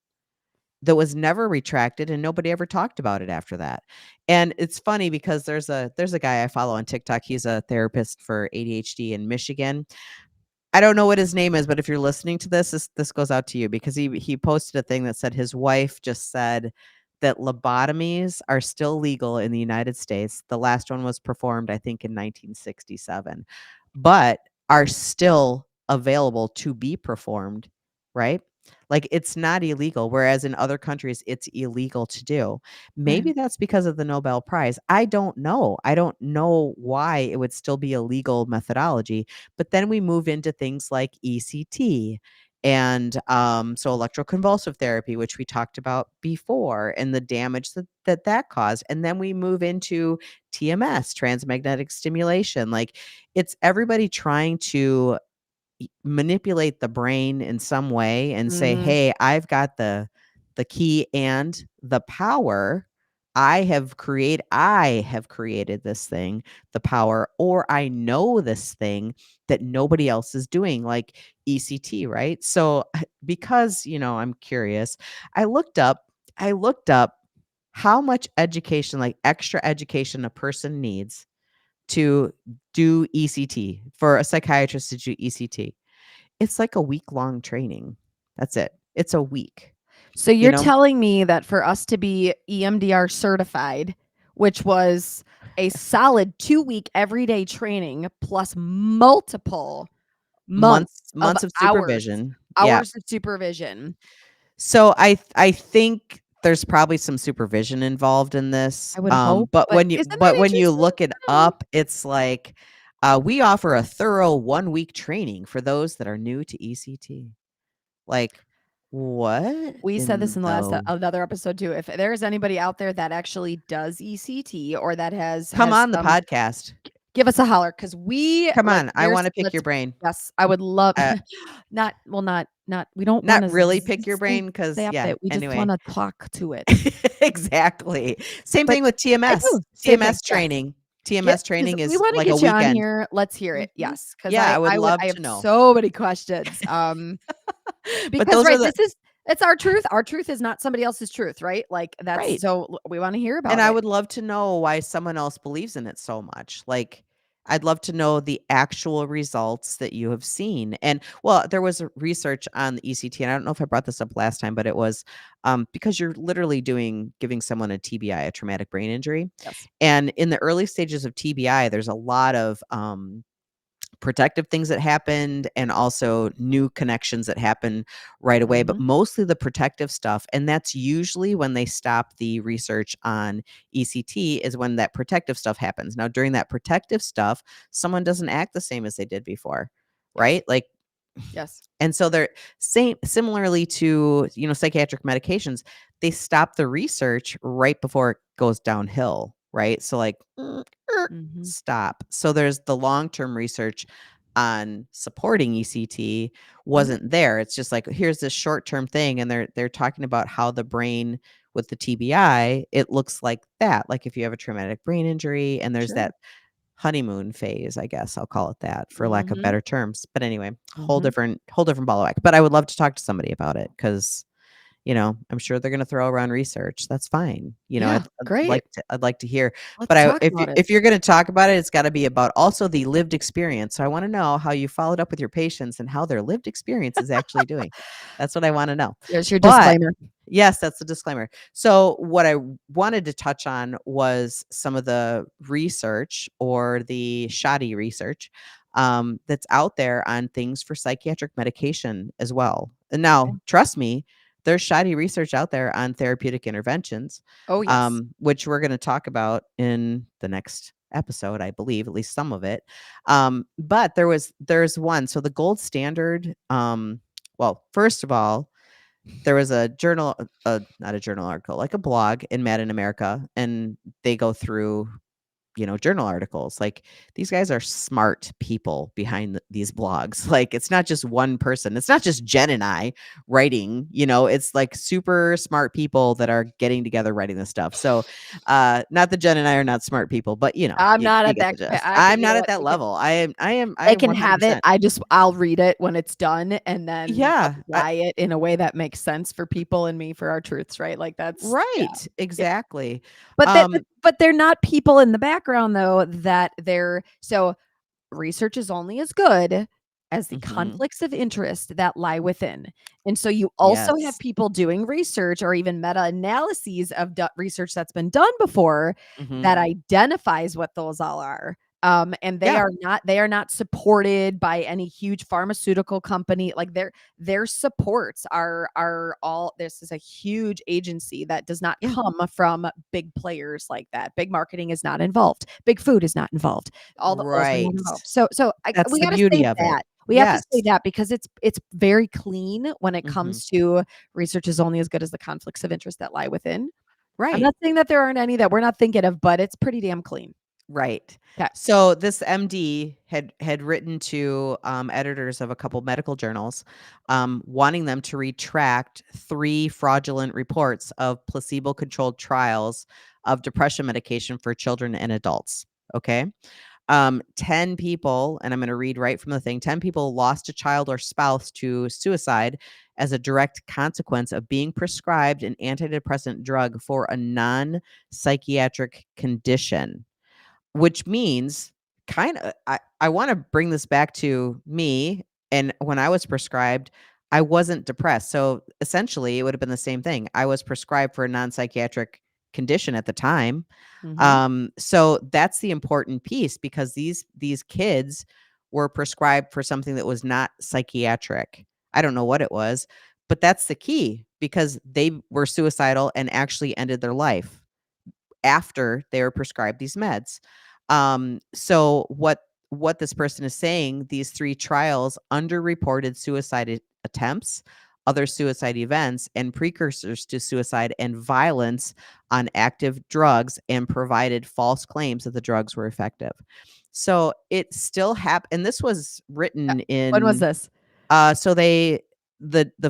that was never retracted, and nobody ever talked about it after that. And it's funny because there's a guy I follow on TikTok. He's a therapist for ADHD in Michigan. I don't know what his name is, but if you're listening to this goes out to you, because he posted a thing that said his wife just said that lobotomies are still legal in the United States. The last one was performed, I think, in 1967, but are still available to be performed, right? Like, it's not illegal, whereas in other countries it's illegal to do. Right. Maybe that's because of the Nobel Prize. I don't know. I don't know why it would still be a legal methodology, but then we move into things like ECT and so electroconvulsive therapy, which we talked about before, and the damage that caused. And then we move into TMS, transmagnetic stimulation. Like, it's everybody trying to manipulate the brain in some way and say, Mhm. "Hey, I've got the key and the power. I have created this thing, the power, or I know this thing that nobody else is doing," like ECT, right? So because, I'm curious, I looked up I looked up how much education, like extra education a person needs to do ECT, for a psychiatrist to do ECT. It's like a week-long training. That's it. It's a week, So you you're know? telling me that for us to be EMDR certified, which was a solid 2-week everyday training plus multiple months of Months of supervision. Yeah. hours of supervision. So I think there's probably some supervision involved in this. I would hope, but isn't that But when you interesting? look it I don't know. up, it's like, we offer a thorough 1-week training for those that are new to ECT. Like, what We said this in in the last the another episode too. If there is anybody out there that actually does ECT or that come has on the some, podcast. give us a holler because we Come like on, I there's wanna pick let's your brain. yes, I would love Uh, not we don't not want to really pick your brain, because zap yeah, it. We just anyway. want to talk to it. Exactly. Same But thing with I TMS. do same thing. Yes. TMS Because training we is want to like a get you on weekend. here. Let's hear it. Mhm. Yes, because Yeah, I would I love have to know. so many questions. But Because those are right, the it's our truth. Our truth is not somebody else's truth, right? Like that's right. so we want to hear And about I it. would love to know why someone else believes in it so much. Like, I'd love to know the actual results that you have seen. And well, there was a research on the ECT, and I don't know if I brought this up last time, but it was because you're literally giving someone a TBI, a traumatic brain injury. Yes. And in the early stages of TBI, there's a lot of protective things that happened and also new connections that happen right away, but Mhm. mostly the protective stuff. And that's usually when they stop the research on ECT, is when that protective stuff happens. Now, during that protective stuff, someone doesn't act the same as they did before, Yes. right? Like, Yes. and so they're similarly to, psychiatric medications, they stop the research right before it goes downhill, right? So like, Mhm. stop. So there's the long-term research on supporting ECT Mhm. wasn't there. It's just like, here's this short-term thing, and they're talking about how the brain with the TBI, it looks like that. Like if you have a traumatic brain injury, and there's Sure. that honeymoon phase, I guess I'll call it that for lack of Mhm. better terms. But anyway, Mhm. whole different ball of wax. But I would love to talk to somebody about it, because I'm sure they're gonna throw around research. That's fine. Yeah, great. I'd like to hear. But Let's talk about it. if you're gonna talk about it, it's gotta be about also the lived experience. So I wanna know how you followed up with your patients and how their lived experience is actually doing. That's what I wanna know. There's your But disclaimer. yes, that's the disclaimer. So what I wanted to touch on was some of the research, or the shoddy research, that's out there on things for psychiatric medication as well. And Okay. now, trust me, there's shoddy research out there on therapeutic interventions, Oh, yes. which we're going to talk about in the next episode, I believe, at least some of it. But there's one. So the gold standard. Well, first of all, there was a journal, not a journal article, like a blog in Mad in America, and they go through journal articles. Like, these guys are smart people behind these blogs. Like, it's not just one person. It's not just Jen and I writing, it's like super smart people that are getting together writing this stuff. So, not that Jen and I are not smart people, but I'm you, not you at get that the gist. I can I'm you know not at what? that level. I They am can have it. 100%. I'll read it when it's done and then Yeah. apply it in a way that makes sense for people and me for our truths, right? Like that's yeah. Right. Yeah. Exactly. But Um, but they're not people in the background though that they're so research is only as good as the mhm. conflicts of interest that lie within. And so you also have Yes. people doing research or even meta analyses of research that's been done before Mhm. that identifies what those all are. And Yeah. they are not supported by any huge pharmaceutical company. Like their supports are all this is a huge agency that does not Yeah. come from big players like that. Big marketing is not involved. Big food is not involved. Those are not Right. involved. That's We the gotta say beauty of it. that. We have to Yes. say that because it's very clean when it Mhm. comes to research is only as good as the conflicts of interest that lie within. I'm Right. not saying that there aren't any that we're not thinking of, but it's pretty damn clean. Right. 'Kay. So this MD had written to editors of a couple medical journals, wanting them to retract 3 fraudulent reports of placebo-controlled trials of depression medication for children and adults. Okay. 10 people, and I'm going to read right from the thing, 10 people lost a child or spouse to suicide as a direct consequence of being prescribed an antidepressant drug for a non-psychiatric condition, which means kind of, I want to bring this back to me. And when I was prescribed, I wasn't depressed. So essentially, it would have been the same thing. I was prescribed for a non-psychiatric condition at the time. Mhm. So that's the important piece, because these kids were prescribed for something that was not psychiatric. I don't know what it was, but that's the key, because they were suicidal and actually ended their life after they were prescribed these meds. So what this person is saying, these 3 trials underreported suicide attempts, other suicide events, and precursors to suicide and violence on active drugs, and provided false claims that the drugs were effective. So it still happened, and this was Uh, written when was in this? so the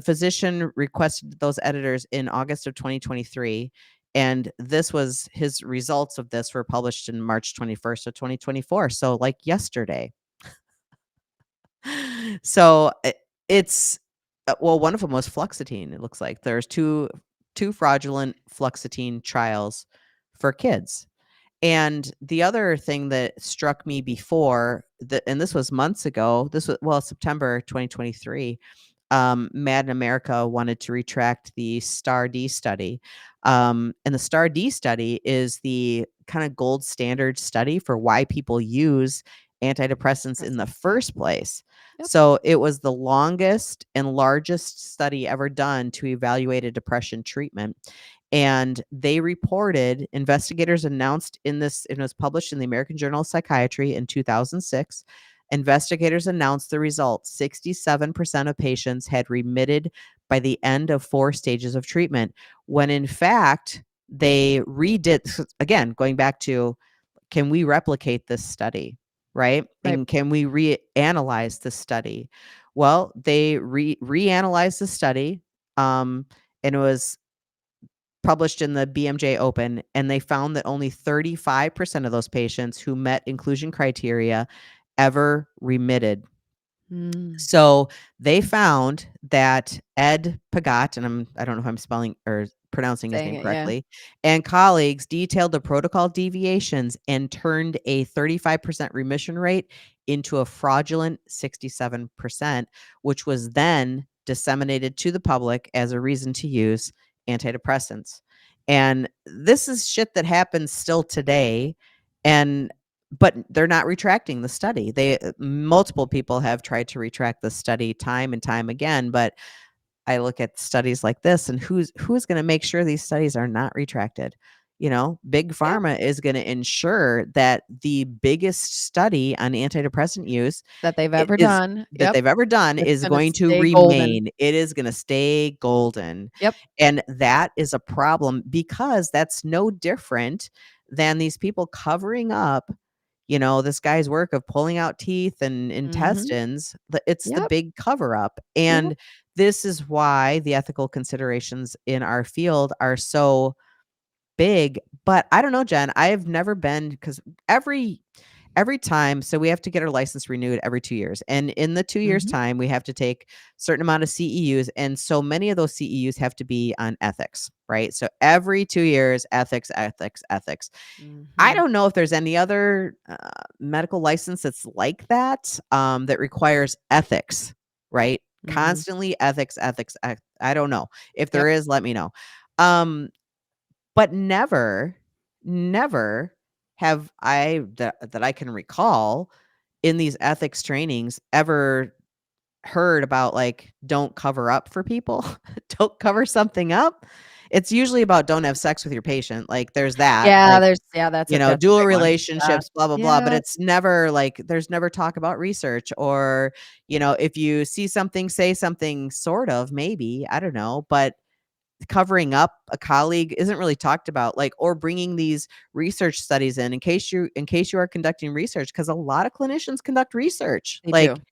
physician requested those editors in August of 2023, and this was his results of this were published in March 21st of 2024. So like yesterday. So it's well, one of them was fluoxetine. It looks like there's two fraudulent fluoxetine trials for kids. And the other thing that struck me before that, and this was months ago, this was, well, September 2023, Mad in America wanted to retract the Star D study. And the Star D study is the kind of gold standard study for why people use antidepressants in the Presence, yeah. first place. Yep. So it was the longest and largest study ever done to evaluate a depression treatment. And they reported, investigators announced in this, it was published in the American Journal of Psychiatry in 2006. Investigators announced the results. 67% of patients had remitted by the end of 4 stages of treatment, when in fact, they redid, again, going back to, can we replicate this study, right? Right. And can we reanalyze the study? Well, they reanalyzed the study, and it was published in the BMJ Open, and they found that only 35% of those patients who met inclusion criteria ever remitted. Mm. So they found that Ed Pagat, and I don't know if I'm spelling or pronouncing his Saying name it, yeah. correctly, and colleagues detailed the protocol deviations and turned a 35% remission rate into a fraudulent 67%, which was then disseminated to the public as a reason to use antidepressants. And this is shit that happens still today. And but they're not retracting the study. They multiple people have tried to retract the study time and time again, but I look at studies like this, and who's going to make sure these studies are not retracted? You know, big Yeah. pharma is going to ensure that the biggest study on antidepressant use That they've ever is done. that Yep. they've ever done It's is gonna going to stay golden. remain. It is going to stay golden. Yep. And that is a problem, because that's no different than these people covering up, this guy's work of pulling out teeth and Mhm. intestines. It's the Yep. big cover up. Yep. And this is why the ethical considerations in our field are so big. But I don't know, Jen, I've never been, because every time, so we have to get our license renewed every 2 years. And in the 2 years Mhm. time, we have to take certain amount of CEUs, and so many of those CEUs have to be on ethics, right? So every 2 years, ethics, ethics, ethics. I Mhm. don't know if there's any other medical license that's like that, that requires ethics, right? Mhm. Constantly ethics, ethics. I don't know. If there Yep. is, let me know. Um, but never have I, that I can recall, in these ethics trainings, ever heard about, like, don't cover up for people. Don't cover something up. It's usually about don't have sex with your patient. Like, there's that. Yeah, Like, there's that's a dual big one. Yeah. relationships, blah, blah, blah. But Yeah. it's never like, there's never talk about research, or, if you see something, say something, sort of, maybe, I don't know. But covering up a colleague isn't really talked about, like, or bringing these research studies in case you are conducting research, because a lot of clinicians conduct research. They Like, do.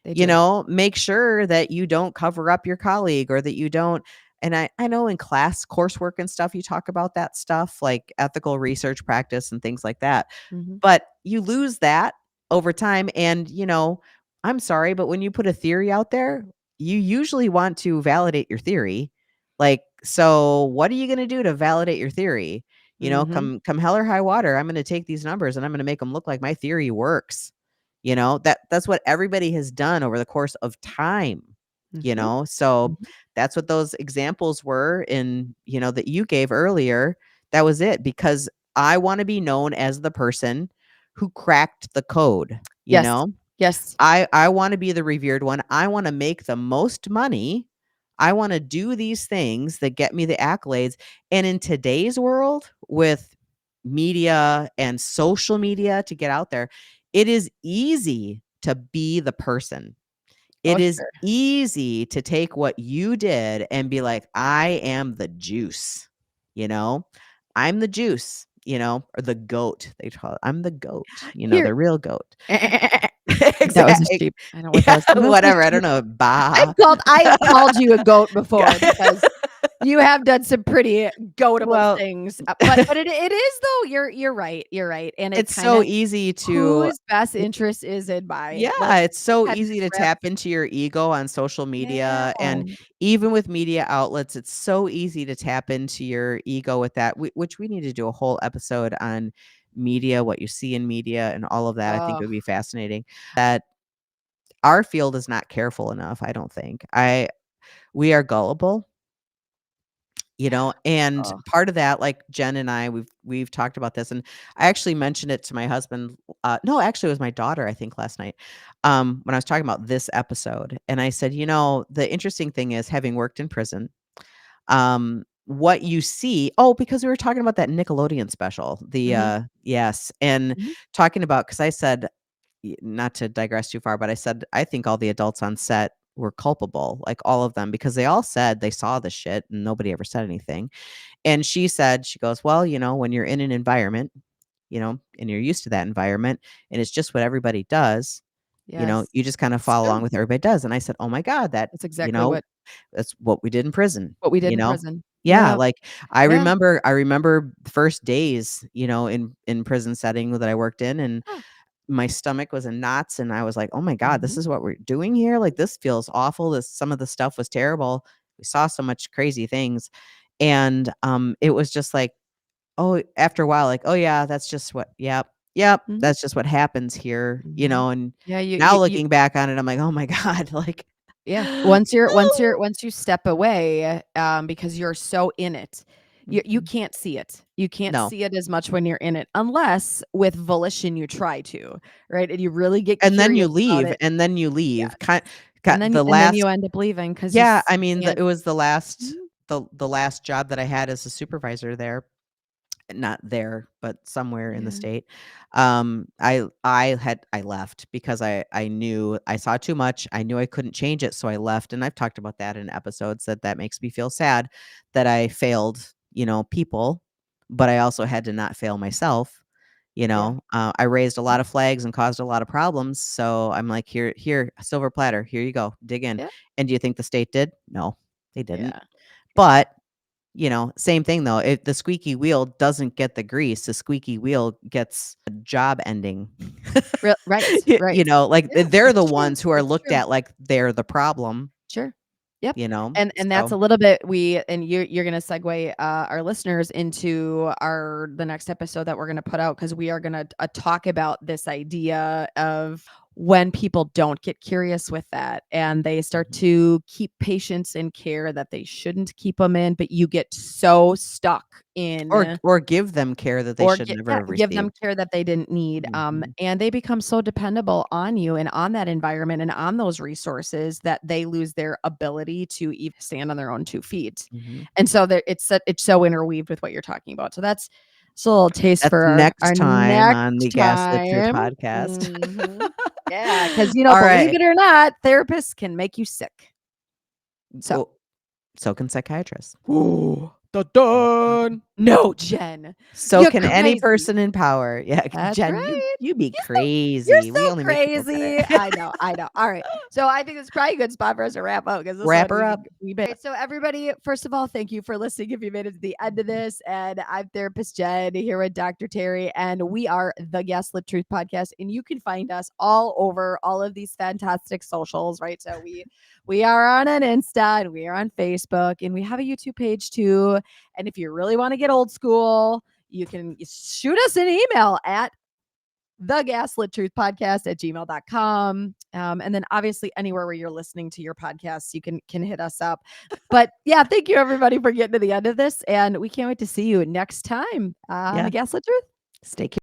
They do. make sure that you don't cover up your colleague, or that you don't. and I know in coursework and stuff, you talk about that stuff, like ethical research practice and things like that. Mhm. But you lose that over time. And, I'm sorry, but when you put a theory out there, you usually want to validate your theory. Like, so what are you going to do to validate your theory? Mhm. Come hell or high water, I'm going to take these numbers and I'm going to make them look like my theory works. That's what everybody has done over the course of time, Mhm. so Mhm. that's what those examples were that you gave earlier. That was it, because I want to be known as the person who cracked the code, you Yes. know? Yes. I want to be the revered one. I want to make the most money. I want to do these things that get me the accolades. And in today's world, with media and social media to get out there, it is easy to be the person. Oh, It is sure. easy to take what you did and be like, I am the juice, you know? I'm the juice, or the goat. They call it. I'm the goat, Here. the real goat. That was a Exactly. sheep. I know what that Yeah, was. That was a whatever. I don't sheep. know. Bah. I have called you a goat before because you have done some pretty goatable Well, things. But it is though. You're right. You're right. And it it's kind so of easy to whose best interest is it by? Yeah, Let's it's so kind of easy to strip. tap into your ego on social Yeah. media, and even with media outlets, it's so easy to tap into your ego with that, which we need to do a whole episode on media, what you see in media and all of that. I think it Oh, would be fascinating. That our field is not careful enough, I don't think. I We are gullible, yeah. and Oh. part of that, like Jen and I, we've talked about this, and I actually mentioned it to my husband. No, actually, it was my daughter, I think, last night, when I was talking about this episode, and I said, the interesting thing is, having worked in prison, what you see. Oh, because we were talking about that Nickelodeon special, Mhm. yes, and Mhm. talking about, because I said, not to digress too far, but I said I think all the adults on set were culpable, like all of them, because they all said they saw the shit and nobody ever said anything. And she goes, well, when you're in an environment, and you're used to that environment, and it's just what everybody does, Yes. you just kind of It's follow true. along with everybody does. And I said, oh my God, That's exactly that's what we did in prison, what we did you in know? prison. Yeah, Yeah. like Yeah. I remember the first days, in prison setting that I worked in, and Huh. my stomach was in knots, and I was like, "Oh my God, this Mhm. is what we're doing here? Like, this feels awful. Some of the stuff was terrible. We saw so much crazy things." And, it was just like, oh, after a while, like, "Oh yeah, that's just what yep, Mhm. that's just what happens here," Mhm. and Yeah, now looking back on it, I'm like, "Oh my God," like, yeah. oh. Once you step away, because you're so in it, you Mhm. can't see it. You can't No. see it as much when you're in it, unless with volition you try to, right? And you really get And then you curious about leave, it. and then you Yeah. leave. And Got then the you last end up leaving because Yeah, I mean, can't. it was Mhm. the last job that I had as a supervisor there. Not there, but somewhere in the Yeah. state. I left because I knew I saw too much. I knew I couldn't change it, so I left, and I've talked about that in episodes, that makes me feel sad that I failed, people, but I also had to not fail myself. Yeah. I raised a lot of flags and caused a lot of problems, so I'm like, here, silver platter, here you go, dig in. Yeah. And do you think the state did? No, they didn't. Yeah. Yeah. But same thing though. If the squeaky wheel doesn't get the grease, the squeaky wheel gets a job ending. Right. Right. Like Yeah. they're the It's true. ones who are It's looked true. at like they're the problem, Sure. Yep. And that's So a little bit and you're gonna segue our listeners into the next episode that we're gonna put out because we are gonna talk about this idea of when people don't get curious with that and they start Mhm. to keep patients in care that they shouldn't keep them in, but you get so stuck in Or give them care that they or should never have give them received. care that they didn't need, Mhm. and they become so dependable on you and on that environment and on those resources that they lose their ability to even stand on their own 2 feet, Mhm. and so there it's so interweaved with what you're talking about, so that's a little taste That's for next our time next on the Gaslit time. podcast. Mhm. Yeah, because All believe right. it or not, therapists can make you sick. So Well, so can psychiatrists. Ooh. Dun, dun. No, Jen. So You're can any crazy. person in power. Yeah, That's Jen, right. you be You're so crazy. We only make people crazy. better. I know. All right. So I think it's probably a good spot for us to wrap up because this Wrap one her up. so everybody, first of all, thank you for listening. If you made it to the end of this, and I'm therapist Jen here with Dr. Terry, and we are the Gaslit Truth Podcast, and you can find us all over all of these fantastic socials, right? So we are on an Insta, and we are on Facebook, and we have a YouTube page too. And if you really want to get old school, you can shoot us an email at thegaslittruthpodcast@gmail.com. And then obviously anywhere where you're listening to your podcasts, you can hit us up. But yeah, thank you everybody for getting to the end of this. And we can't wait to see you next time on Yeah. the Gaslit Truth. Stay